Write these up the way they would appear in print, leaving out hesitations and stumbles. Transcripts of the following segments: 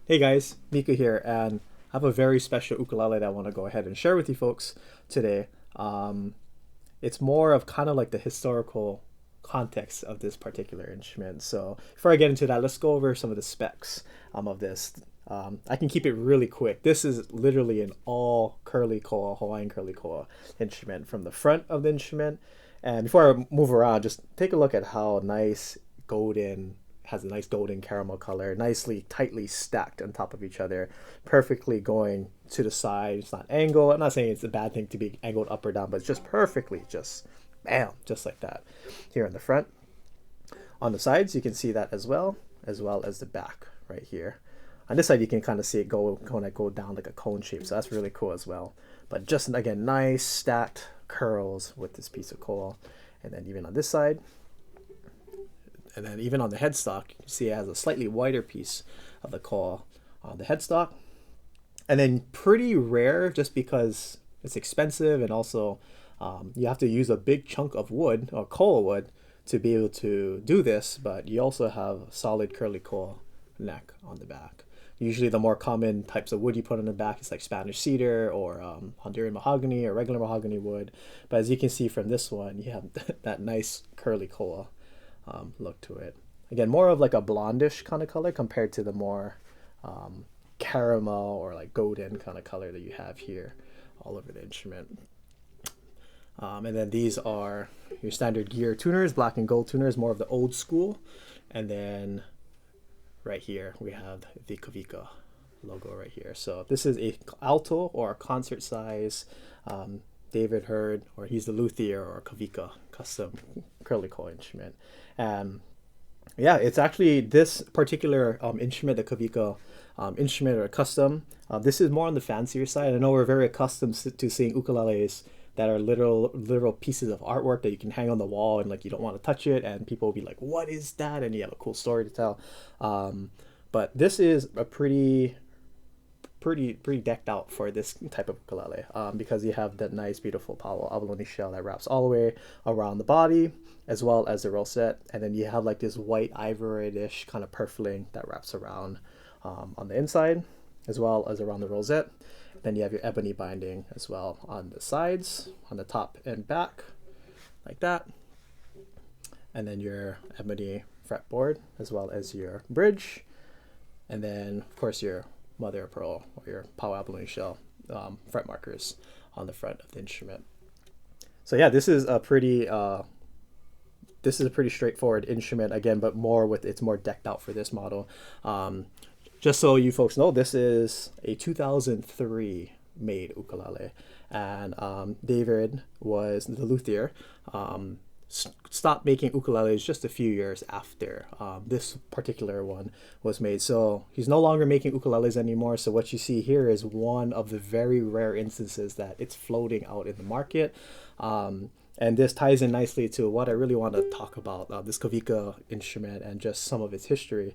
Hey guys, Mika here, and I have a very special ukulele that I want to go ahead and share with you folks today. Um, it's more of kind of like the historical context of this particular instrument. So before I get into that, let's go over some of the specs of this. I can keep it really quick. This is literally an all curly koa, Hawaiian curly koa instrument from the front of the instrument. And before I move around, just take a look at how nice golden has a nice golden caramel color, nicely tightly stacked on top of each other, perfectly going to the side. It's not angled. I'm not saying it's a bad thing to be angled up or down, but it's just perfectly, just bam, just like that. Here in the front, on the sides, you can see that as well as the back right here. On this side, you can kind of see it go down like a cone shape, so that's really cool as well. But just again, nice stacked curls with this piece of coal, and then even on this side, and then even on the headstock, you see it has a slightly wider piece of the coil on the headstock. And then pretty rare just because it's expensive and also you have to use a big chunk of wood or coal wood to be able to do this, but you also have solid curly coil neck on the back. Usually the more common types of wood you put on the back is like Spanish cedar or Honduran mahogany or regular mahogany wood. But as you can see from this one, you have that nice curly coil look to it. Again, more of like a blondish kind of color compared to the more caramel or like golden kind of color that you have here all over the instrument. And then these are your standard gear tuners, black and gold tuners, more of the old school. And then right here we have the Kawika logo right here. So this is a alto or a concert size David heard, or he's the luthier or Kawika custom curly coil instrument. And yeah, it's actually this particular instrument, the Kawika instrument or custom. This is more on the fancier side. I know we're very accustomed to seeing ukuleles that are literal pieces of artwork that you can hang on the wall and like you don't want to touch it, and people will be like, "What is that?" And you have a cool story to tell. But this is a pretty decked out for this type of ukulele because you have that nice beautiful palo abalone shell that wraps all the way around the body as well as the rosette, and then you have like this white ivory-ish kind of purfling that wraps around on the inside as well as around the rosette. Then you have your ebony binding as well on the sides, on the top and back, like that. And then your ebony fretboard as well as your bridge, and then of course your mother of pearl or your pau abalone shell fret markers on the front of the instrument. So yeah, this is a pretty straightforward instrument again, but more with it's more decked out for this model. Just so you folks know, this is a 2003 made ukulele, and David was the luthier. Stopped making ukuleles just a few years after this particular one was made. So he's no longer making ukuleles anymore. So what you see here is one of the very rare instances that it's floating out in the market. And this ties in nicely to what I really want to talk about, this Kawika instrument and just some of its history.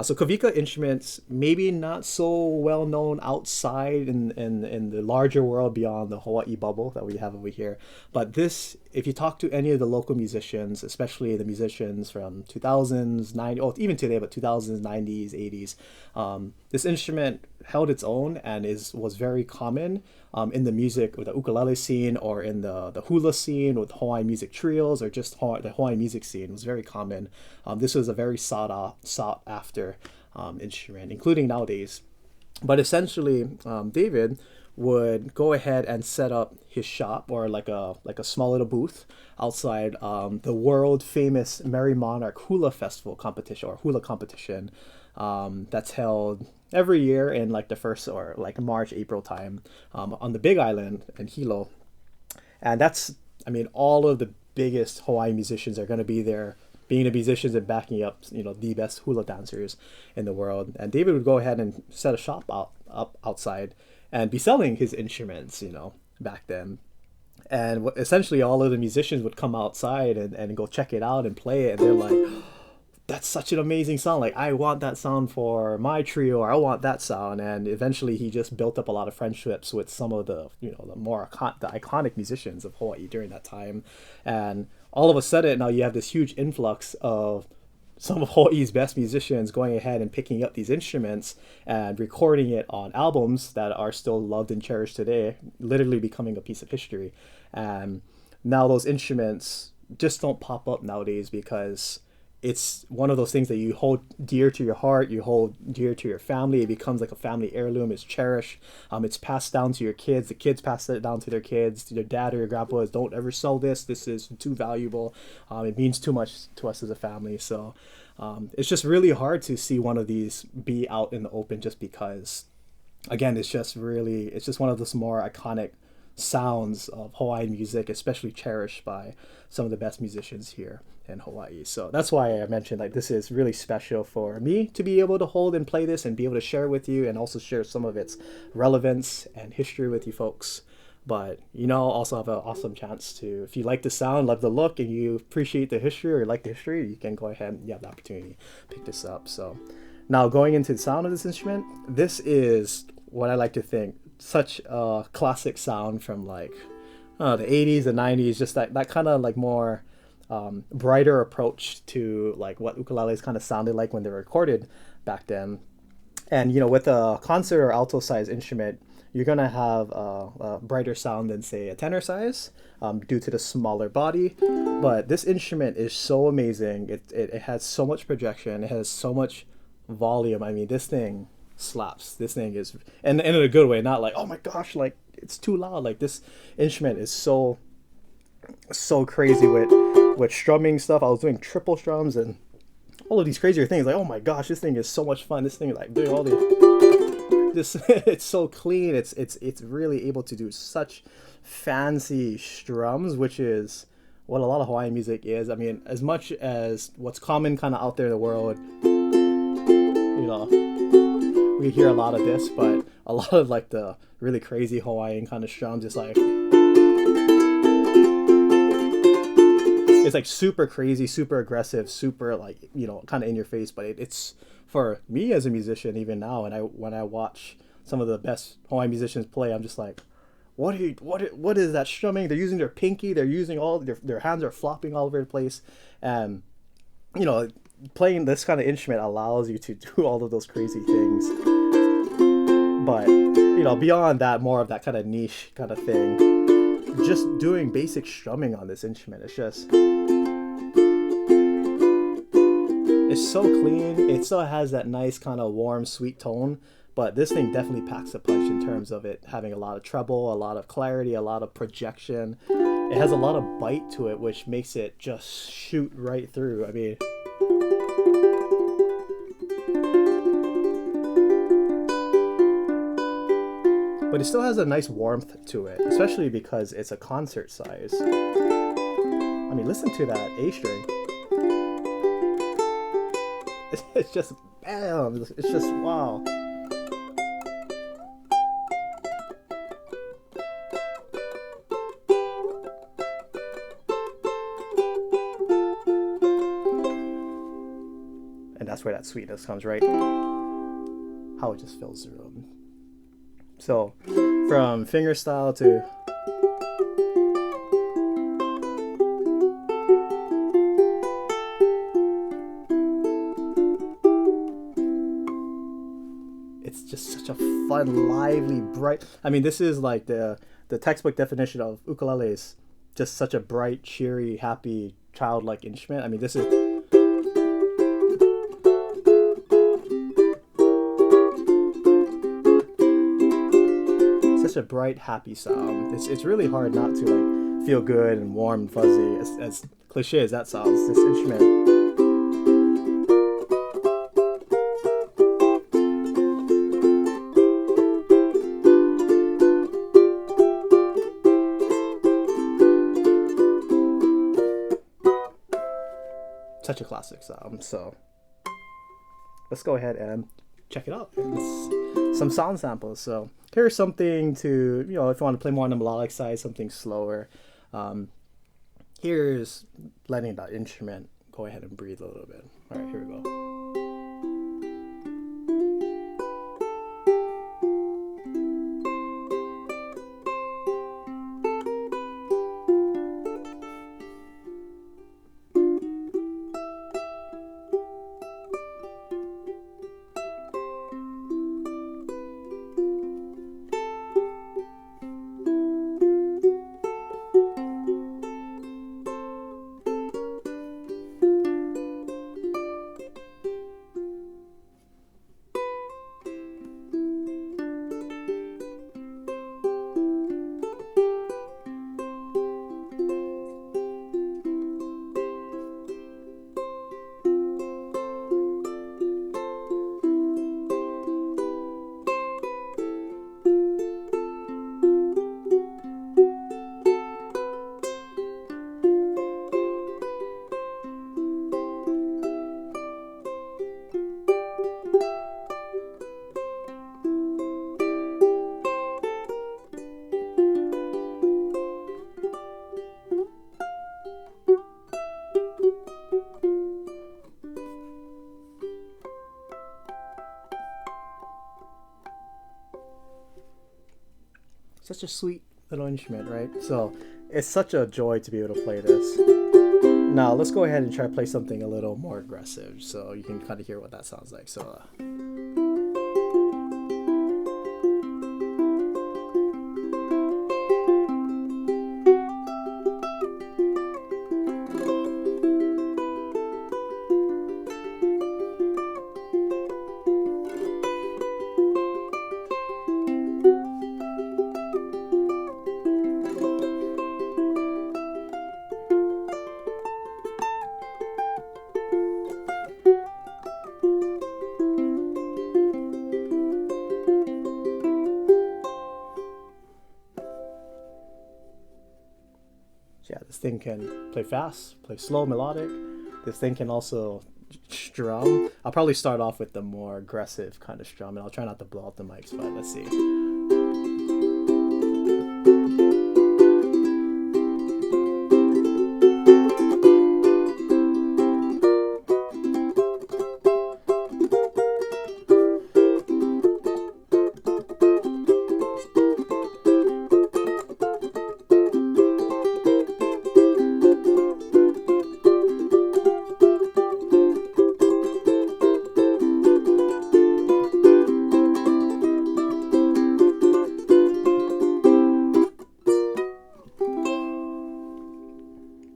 So Kawika instruments, maybe not so well known outside in the larger world beyond the Hawaii bubble that we have over here. But this, if you talk to any of the local musicians, especially the musicians from 2000s, 90s, oh, even today, but 2000s, 90s, 80s, this instrument held its own and was very common in the music or the ukulele scene or in the hula scene with Hawaiian music trios or just the Hawaiian music scene. It was very common. This was a very sought after instrument, including nowadays. But essentially, David would go ahead and set up his shop or like a small little booth outside the world famous Merry Monarch Hula Festival competition or hula competition that's held every year in like the first or like March April time on the Big Island in Hilo, and that's I mean all of the biggest Hawaii musicians are going to be there being the musicians and backing up the best hula dancers in the world. And David would go ahead and set a shop up outside and be selling his instruments back then. And essentially all of the musicians would come outside and go check it out and play it, and they're like, that's such an amazing sound. Like, I want that sound for my trio, or I want that sound. And eventually he just built up a lot of friendships with some of the, the iconic musicians of Hawaii during that time. And all of a sudden now you have this huge influx of some of Hawaii's best musicians going ahead and picking up these instruments and recording it on albums that are still loved and cherished today, literally becoming a piece of history. And now those instruments just don't pop up nowadays because it's one of those things that you hold dear to your heart, you hold dear to your family. It becomes like a family heirloom. It's cherished. It's passed down to your kids. The kids pass it down to their kids. To their dad or your grandpa is, don't ever sell this. This is too valuable. It means too much to us as a family. So it's just really hard to see one of these be out in the open just because, again, it's just one of those more iconic sounds of Hawaiian music, especially cherished by some of the best musicians here in Hawaii. So that's why I mentioned like this is really special for me to be able to hold and play this and be able to share with you and also share some of its relevance and history with you folks. But also have an awesome chance to, if you like the sound, love the look, and you appreciate the history or like the history, you can go ahead and you have the opportunity to pick this up. So now going into the sound of this instrument, this is what I like to think such a classic sound from like the 80s, the 90s, just that kind of like more brighter approach to like what ukuleles kind of sounded like when they were recorded back then. And with a concert or alto size instrument, you're gonna have a brighter sound than say a tenor size due to the smaller body. But this instrument is so amazing. It has so much projection. It has so much volume. I mean, this thing slaps. This thing is, and in a good way, not like, oh my gosh, like it's too loud. Like this instrument is so crazy with strumming stuff. I was doing triple strums and all of these crazier things. Like, oh my gosh, this thing is so much fun. This thing is like doing all this. It's so clean. It's really able to do such fancy strums, which is what a lot of Hawaiian music is. I mean, as much as what's common kind of out there in the world, we hear a lot of this, but a lot of like the really crazy Hawaiian kind of strums, it's like super crazy, super aggressive, super like kind of in your face. But it's for me as a musician even now, and when I watch some of the best Hawaiian musicians play, I'm just like, what is that strumming? They're using their pinky, they're using all their hands are flopping all over the place, and playing this kind of instrument allows you to do all of those crazy things. But beyond that, more of that kind of niche kind of thing, just doing basic strumming on this instrument, it's so clean. It still has that nice kind of warm, sweet tone, but this thing definitely packs a punch in terms of it having a lot of treble, a lot of clarity, a lot of projection. It has a lot of bite to it, which makes it just shoot right through. I mean, but it still has a nice warmth to it, especially because it's a concert size. I mean, listen to that A string. It's just, bam, it's just, wow. And that's where that sweetness comes, right? How it just fills the room. So, from fingerstyle to it's just such a fun, lively, bright. I mean, this is like the textbook definition of ukuleles. Just such a bright, cheery, happy, childlike instrument. I mean, this is a bright, happy sound. It's really hard not to like feel good and warm and fuzzy, as cliche as that sounds. This instrument, such a classic sound. So let's go ahead and check it out. It's some sound samples. So here's something to, if you want to play more on the melodic side, something slower. Here's letting that instrument go ahead and breathe a little bit. All right, here we go. such a sweet little instrument, right? So it's such a joy to be able to play this. Now let's go ahead and try to play something a little more aggressive, so you can kind of hear what that sounds like. So. Yeah, this thing can play fast, play slow, melodic. This thing can also strum. I'll probably start off with the more aggressive kind of strum, and I'll try not to blow out the mics, but let's see.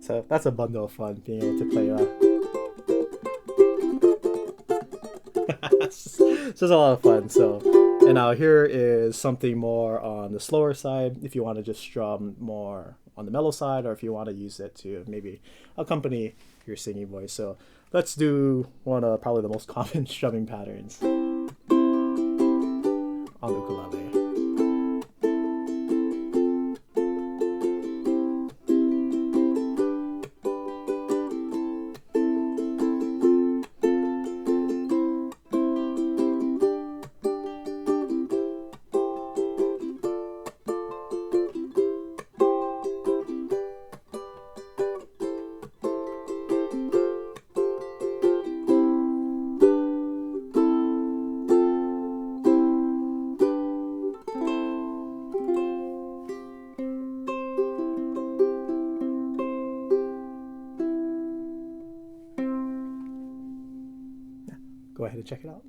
So that's a bundle of fun, being able to play it's just a lot of fun. So, and now here is something more on the slower side, if you want to just strum more on the mellow side, or if you want to use it to maybe accompany your singing voice. So let's do one of probably the most common strumming patterns on the ukulele. Go ahead and check it out.